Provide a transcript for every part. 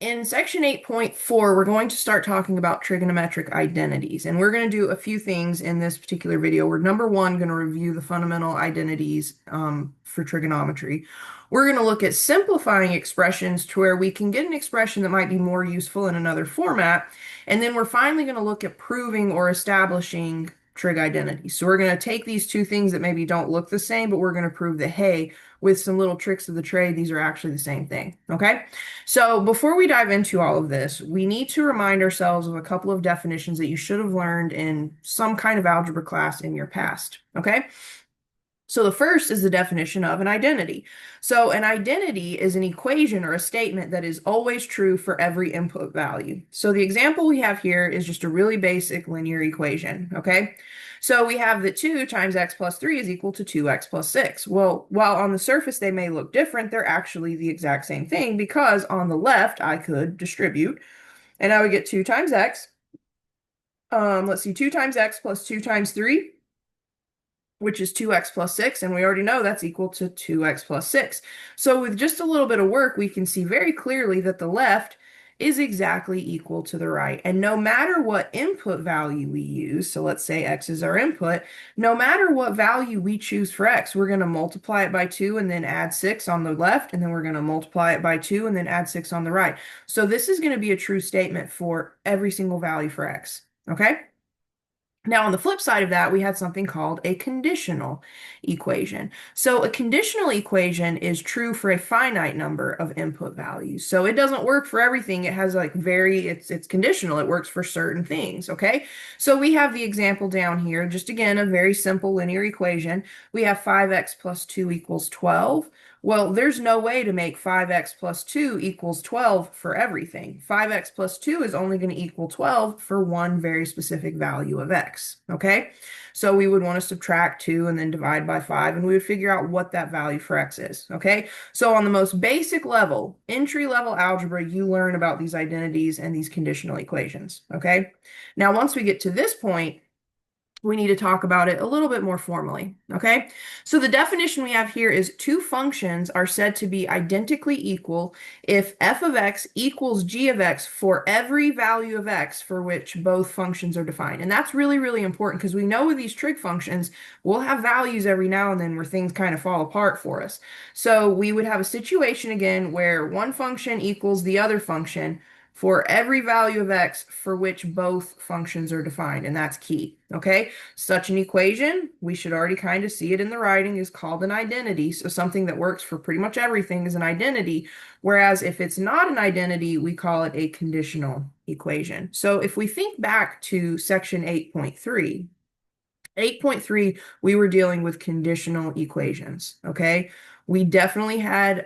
In section 8.4, we're going to start talking about trigonometric identities, and we're going to do a few things in this particular video. We're number one going to review the fundamental identities for trigonometry. We're going to look at simplifying expressions to where we can get an expression that might be more useful in another format, and then we're finally going to look at proving or establishing trig identities. So we're going to take these two things that maybe don't look the same, but we're going to prove that, hey, with some little tricks of the trade, these are actually the same thing, okay? So before we dive into all of this, we need to remind ourselves of a couple of definitions that you should have learned in some kind of algebra class in your past, okay? So the first is the definition of an identity. So an identity is an equation or a statement that is always true for every input value. So the example we have here is just a really basic linear equation, okay? So we have that 2 times x plus 3 is equal to 2x plus 6. Well, while on the surface they may look different, they're actually the exact same thing because on the left I could distribute and I would get 2 times x. Let's see, 2 times x plus 2 times 3, which is 2x plus 6, and we already know that's equal to 2x plus 6. So with just a little bit of work, we can see very clearly that the left is exactly equal to the right. And no matter what input value we use, so let's say x is our input, no matter what value we choose for x, we're going to multiply it by 2 and then add 6 on the left, and then we're going to multiply it by 2 and then add 6 on the right. So this is going to be a true statement for every single value for x, okay? Now, on the flip side of that, we had something called a conditional equation. So a conditional equation is true for a finite number of input values. So it doesn't work for everything. It has like it's conditional. It works for certain things, okay? So we have the example down here, just again, a very simple linear equation. We have 5x plus 2 equals 12. Well, there's no way to make 5x plus 2 equals 12 for everything. 5x plus 2 is only going to equal 12 for one very specific value of x, okay? So we would want to subtract 2 and then divide by 5, and we would figure out what that value for x is, okay? So on the most basic level, entry-level algebra, you learn about these identities and these conditional equations, okay? Now, once we get to this point, we need to talk about it a little bit more formally, okay? So the definition we have here is two functions are said to be identically equal if f of x equals g of x for every value of x for which both functions are defined. And that's really, really important because we know with these trig functions, we'll have values every now and then where things kind of fall apart for us. So we would have a situation again where one function equals the other function for every value of x for which both functions are defined, and that's key, okay? Such an equation, we should already kind of see it in the writing, is called an identity, so something that works for pretty much everything is an identity, whereas if it's not an identity, we call it a conditional equation. So if we think back to section 8.3, 8.3, we were dealing with conditional equations, okay? We definitely had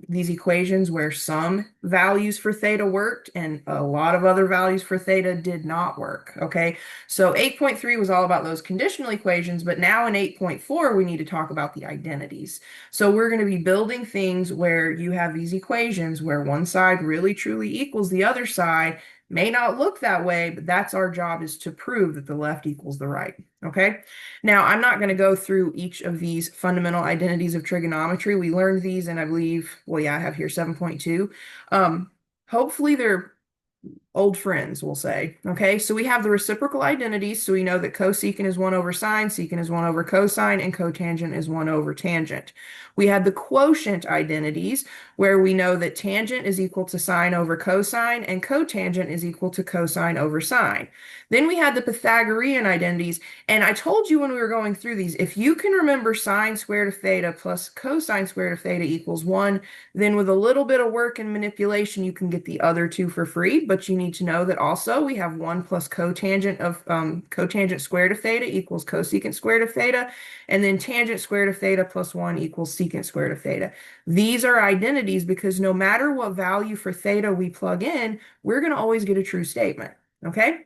these equations where some values for theta worked and a lot of other values for theta did not work, okay? So 8.3 was all about those conditional equations, but now in 8.4, we need to talk about the identities. So we're going to be building things where you have these equations where one side really truly equals the other side. May not look that way, but that's our job, is to prove that the left equals the right, okay? Now, I'm not going to go through each of these fundamental identities of trigonometry. We learned these in, I believe, well, yeah, I have here 7.2. Hopefully they're old friends, we'll say. Okay, so we have the reciprocal identities, so we know that cosecant is 1 over sine, secant is 1 over cosine, and cotangent is 1 over tangent. We had the quotient identities, where we know that tangent is equal to sine over cosine, and cotangent is equal to cosine over sine. Then we had the Pythagorean identities, and I told you when we were going through these, if you can remember sine squared of theta plus cosine squared of theta equals 1, then with a little bit of work and manipulation, you can get the other two for free, but you need to know that also we have 1 plus cotangent squared of theta equals cosecant squared of theta, and then tangent squared of theta plus 1 equals secant squared of theta. These are identities because no matter what value for theta we plug in, we're going to always get a true statement, okay?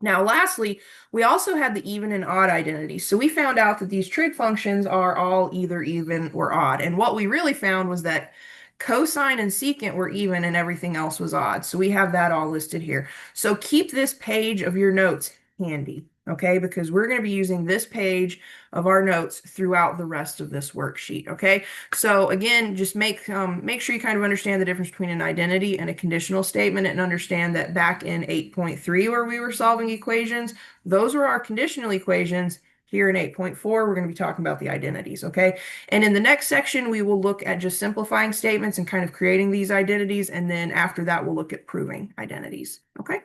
Now, lastly, we also had the even and odd identities. So we found out that these trig functions are all either even or odd. And what we really found was that cosine and secant were even and everything else was odd. So we have that all listed here. So keep this page of your notes handy, okay? Because we're going to be using this page of our notes throughout the rest of this worksheet, okay? So again, just make sure you kind of understand the difference between an identity and a conditional statement, and understand that back in 8.3 where we were solving equations, those were our conditional equations. Here in 8.4, we're going to be talking about the identities, okay? And in the next section, we will look at just simplifying statements and kind of creating these identities, and then after that, we'll look at proving identities, okay?